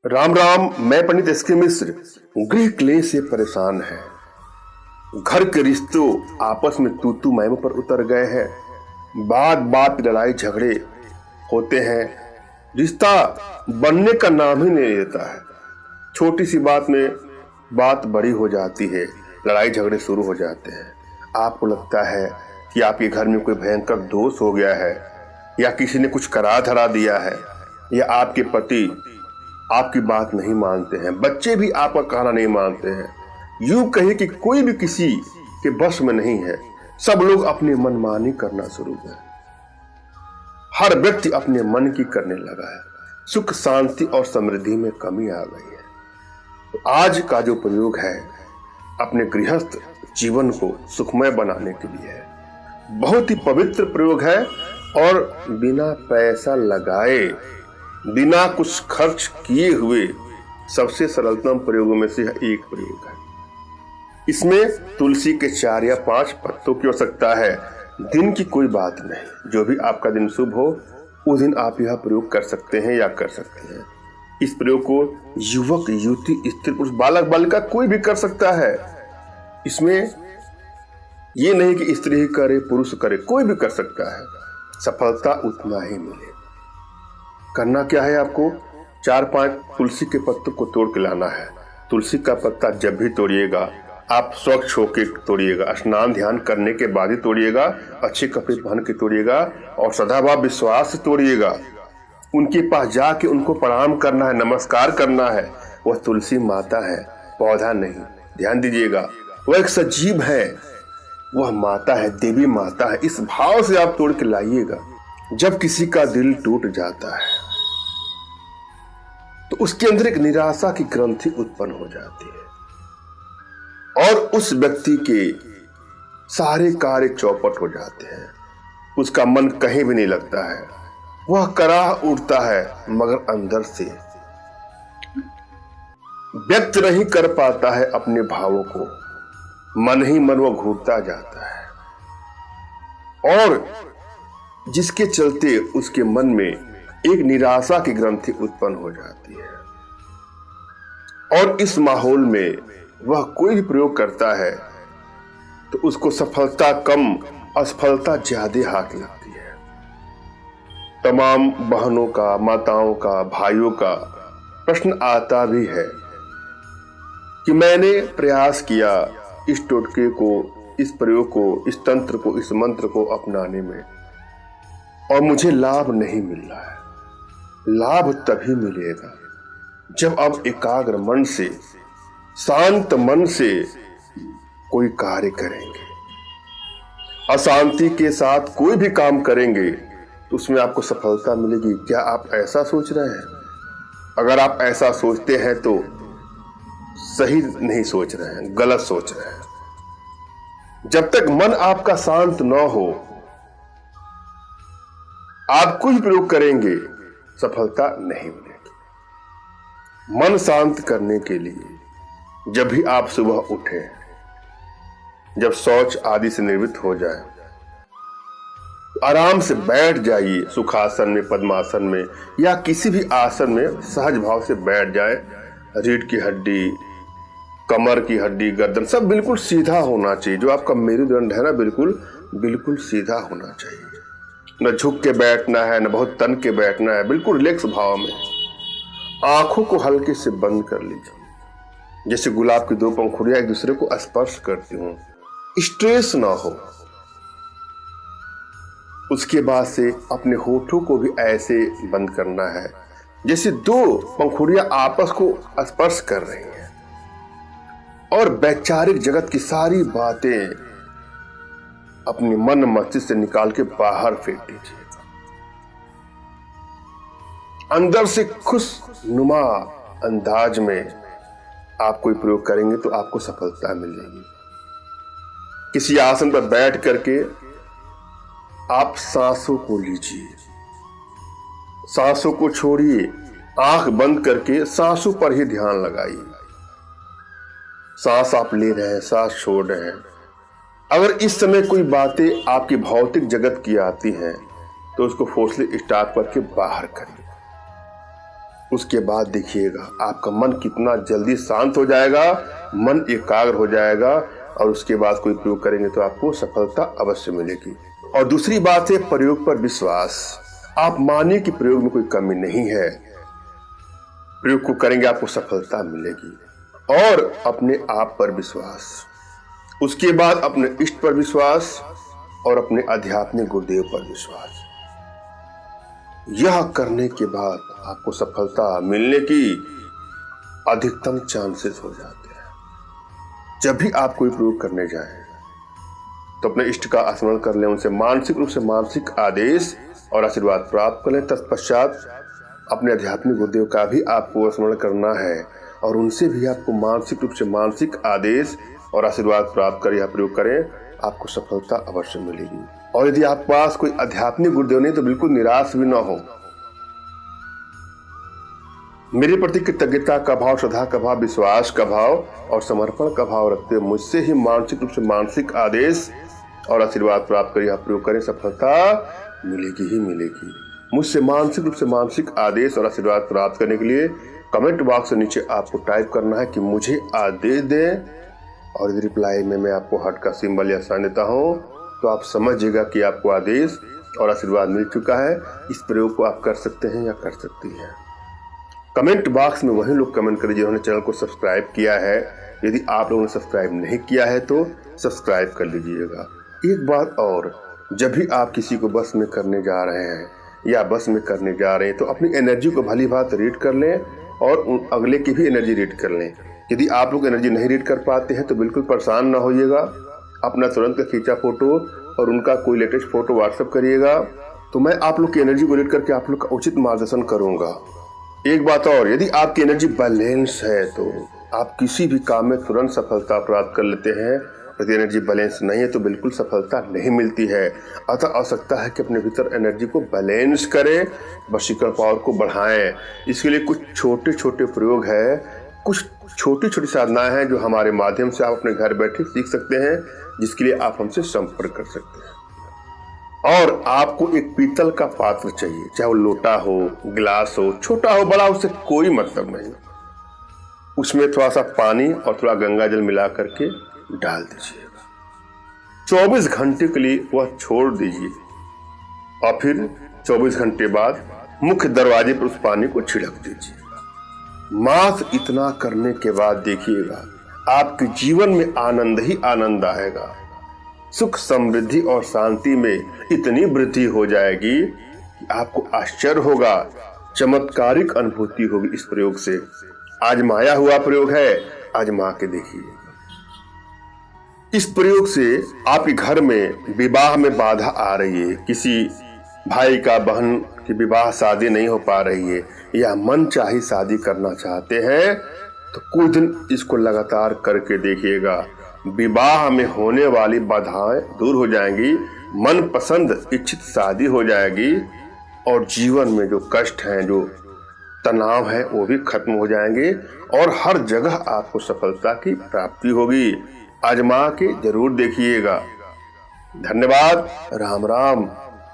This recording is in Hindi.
राम राम। मैं पंडित एसके मिश्र। गृह क्लेश से परेशान है। घर के रिश्तों आपस में तू मैम पर उतर गए हैं। बात बात लड़ाई झगड़े होते हैं। रिश्ता बनने का नाम ही नहीं लेता है। छोटी सी बात में बात बड़ी हो जाती है, लड़ाई झगड़े शुरू हो जाते हैं। आपको लगता है कि आपके घर में कोई भयंकर दोष हो गया है, या किसी ने कुछ करा धरा दिया है, या आपके पति आपकी बात नहीं मानते हैं, बच्चे भी आपका कहना नहीं मानते हैं। यूं कहे कि कोई भी किसी के बस में नहीं है। सब लोग अपनी मनमानी करना शुरू कर, हर व्यक्ति अपने मन की करने लगा है। सुख शांति और समृद्धि में कमी आ गई है। तो आज का जो प्रयोग है अपने गृहस्थ जीवन को सुखमय बनाने के लिए है। बहुत ही पवित्र प्रयोग है और बिना पैसा लगाए, बिना कुछ खर्च किए हुए सबसे सरलतम प्रयोगों में से एक प्रयोग है। इसमें तुलसी के 4 या 5 पत्तों की आवश्यकता है। दिन की कोई बात नहीं, जो भी आपका दिन शुभ हो उस दिन आप यह प्रयोग कर सकते हैं या कर सकते हैं। इस प्रयोग को युवक युवती स्त्री पुरुष बालक बालिका कोई भी कर सकता है। इसमें ये नहीं कि स्त्री ही करे पुरुष करे, कोई भी कर सकता है। सफलता उतना ही मिले। करना क्या है, आपको 4-5 तुलसी के पत्तों को तोड़ के लाना है। तुलसी का पत्ता जब भी तोड़िएगा आप स्वच्छ होके तोड़िएगा, स्नान ध्यान करने के बाद ही तोड़िएगा, अच्छे कपड़े पहन के तोड़िएगा और सदाभाव विश्वास से तोड़िएगा। उनके पास जाके उनको प्रणाम करना है, नमस्कार करना है। वह तुलसी माता है, पौधा नहीं। ध्यान दीजिएगा, वह एक सजीव है, वह माता है, देवी माता है। इस भाव से आप तोड़ के लाइएगा। जब किसी का दिल टूट जाता है तो उसके अंदर एक निराशा की ग्रंथि उत्पन्न हो जाती है और उस व्यक्ति के सारे कार्य चौपट हो जाते हैं। उसका मन कहीं भी नहीं लगता है, वह कराह उठता है मगर अंदर से व्यक्त नहीं कर पाता है अपने भावों को। मन ही मन वह घूरता जाता है और जिसके चलते उसके मन में एक निराशा की ग्रंथि उत्पन्न हो जाती है और इस माहौल में वह कोई भी प्रयोग करता है तो उसको सफलता कम असफलता ज्यादा हाथ लगती है। तमाम बहनों का, माताओं का, भाइयों का प्रश्न आता भी है कि मैंने प्रयास किया इस टोटके को, इस प्रयोग को, इस तंत्र को, इस मंत्र को अपनाने में और मुझे लाभ नहीं मिल रहा है। लाभ तभी मिलेगा जब आप एकाग्र मन से, शांत मन से कोई कार्य करेंगे। अशांति के साथ कोई भी काम करेंगे तो उसमें आपको सफलता मिलेगी। क्या आप ऐसा सोच रहे हैं? अगर आप ऐसा सोचते हैं तो सही नहीं सोच रहे हैं, गलत सोच रहे हैं। जब तक मन आपका शांत न हो आप कुछ प्रयोग करेंगे, सफलता नहीं मिलेगी। मन शांत करने के लिए जब भी आप सुबह उठें, जब शौच आदि से निवृत्त हो जाए, तो आराम से बैठ जाइए। सुखासन में, पद्मासन में या किसी भी आसन में सहज भाव से बैठ जाए। रीढ़ की हड्डी, कमर की हड्डी, गर्दन सब बिल्कुल सीधा होना चाहिए। जो आपका मेरुदंड है ना, बिल्कुल सीधा होना चाहिए। न झुक के बैठना है, न बहुत तन के बैठना है, बिल्कुल रिलैक्स भाव में। आंखों को हल्के से बंद कर लीजिए, जैसे गुलाब की 2 पंखुड़ियां एक दूसरे को स्पर्श करती हूं। स्ट्रेस ना हो। उसके बाद से अपने होठों को भी ऐसे बंद करना है जैसे 2 पंखुड़ियां आपस को स्पर्श कर रही हैं और वैचारिक जगत की सारी बातें अपने मन मस्तिष्क से निकाल के बाहर फेंक दीजिए। अंदर से खुशनुमा अंदाज में आप कोई प्रयोग करेंगे तो आपको सफलता मिलेगी। किसी आसन पर बैठ करके आप सांसों को लीजिए, सांसों को छोड़िए, आंख बंद करके सांसों पर ही ध्यान लगाइए। सांस आप ले रहे हैं, सांस छोड़ रहे हैं। अगर इस समय कोई बातें आपकी भौतिक जगत की आती हैं तो उसको फोर्सली स्टार्ट करके बाहर करिए। उसके बाद देखिएगा आपका मन कितना जल्दी शांत हो जाएगा, मन एकाग्र हो जाएगा और उसके बाद कोई प्रयोग करेंगे तो आपको सफलता अवश्य मिलेगी। और दूसरी बात है प्रयोग पर विश्वास। आप मानिए कि प्रयोग में कोई कमी नहीं है, प्रयोग को करेंगे आपको सफलता मिलेगी। और अपने आप पर विश्वास, उसके बाद अपने इष्ट पर विश्वास और अपने आध्यात्मिक गुरुदेव पर विश्वास। यह करने के बाद आपको सफलता मिलने की अधिकतम चांसेस हो जाते हैं। जब भी आप कोई प्रयोग करने जाएं तो अपने इष्ट का स्मरण कर लें, उनसे मानसिक रूप से मानसिक आदेश और आशीर्वाद प्राप्त कर लें। तत्पश्चात अपने आध्यात्मिक गुरुदेव का भी आपको स्मरण करना है और उनसे भी आपको मानसिक रूप से मानसिक आदेश और आशीर्वाद प्राप्त कर यह प्रयोग करें, आपको सफलता अवश्य मिलेगी। और यदि आपके पास कोई आध्यात्मिक गुरुदेव नहीं तो बिल्कुल निराश भी ना हो। मेरे प्रति कृतज्ञता का भाव, श्रद्धा का भाव, विश्वास का भाव और समर्पण का भाव रखते हुए मुझसे ही मानसिक रूप से मानसिक आदेश और आशीर्वाद प्राप्त कर यह प्रयोग करें, सफलता मिलेगी ही मिलेगी। मुझसे मानसिक रूप से मानसिक आदेश और आशीर्वाद प्राप्त करने के लिए कमेंट बॉक्स के नीचे आपको टाइप करना है कि मुझे आदेश दें, और यदि रिप्लाई में मैं आपको हार्ट का सिंबल या साइन देता हूँ तो आप समझिएगा कि आपको आदेश और आशीर्वाद मिल चुका है। इस प्रयोग को आप कर सकते हैं या कर सकती हैं। कमेंट बॉक्स में वही लोग कमेंट करिए जिन्होंने चैनल को सब्सक्राइब किया है। यदि आप लोगों ने सब्सक्राइब नहीं किया है तो सब्सक्राइब कर लीजिएगा। एक बात और, जब भी आप किसी को बस में करने जा रहे हैं या बस में करने जा रहे हैं तो अपनी एनर्जी को भली बात रीड कर लें और अगले की भी एनर्जी रीड कर लें। यदि आप लोग एनर्जी नहीं रीड कर पाते हैं तो बिल्कुल परेशान ना होइएगा। अपना तुरंत का खींचा फोटो और उनका कोई लेटेस्ट फोटो व्हाट्सएप करिएगा, तो मैं आप लोग की एनर्जी को रीड करके आप लोग का उचित मार्गदर्शन करूंगा। एक बात और, यदि आपकी एनर्जी बैलेंस है तो आप किसी भी काम में तुरंत सफलता प्राप्त कर लेते हैं। यदि एनर्जी बैलेंस नहीं है तो बिल्कुल सफलता नहीं मिलती है। अतः आवश्यकता है कि अपने भीतर एनर्जी को बैलेंस करें, वशीकरण पावर को बढ़ाएं। इसके लिए कुछ छोटे छोटे प्रयोग है, कुछ छोटी छोटी साधनाएं हैं जो हमारे माध्यम से आप अपने घर बैठे सीख सकते हैं, जिसके लिए आप हमसे संपर्क कर सकते हैं। और आपको एक पीतल का पात्र चाहिए, चाहे वो लोटा हो, गिलास हो, छोटा हो बड़ा, उससे कोई मतलब नहीं। उसमें थोड़ा सा पानी और थोड़ा गंगा जल मिला करके डाल दीजिएगा। 24 घंटे के लिए वह छोड़ दीजिए और फिर 24 घंटे बाद मुख्य दरवाजे पर उस पानी को छिड़क दीजिए। मात्र इतना करने के बाद देखिएगा आपके जीवन में आनंद ही आनंद आएगा। सुख, समृद्धि और शांति में इतनी वृद्धि हो जाएगी कि आपको आश्चर्य होगा, चमत्कारिक अनुभूति होगी इस प्रयोग से। आजमाया हुआ प्रयोग है, आजमा के देखिए। इस प्रयोग से आपके घर में विवाह में बाधा आ रही है, किसी भाई का बहन की विवाह शादी नहीं हो पा रही है या मन चाही शादी करना चाहते हैं तो कुछ दिन इसको लगातार करके देखिएगा। विवाह में होने वाली बाधाएं दूर हो जाएंगी, मन पसंद इच्छित शादी हो जाएगी और जीवन में जो कष्ट हैं, जो तनाव है, वो भी खत्म हो जाएंगे और हर जगह आपको सफलता की प्राप्ति होगी। आजमा के जरूर देखिएगा। धन्यवाद। राम राम।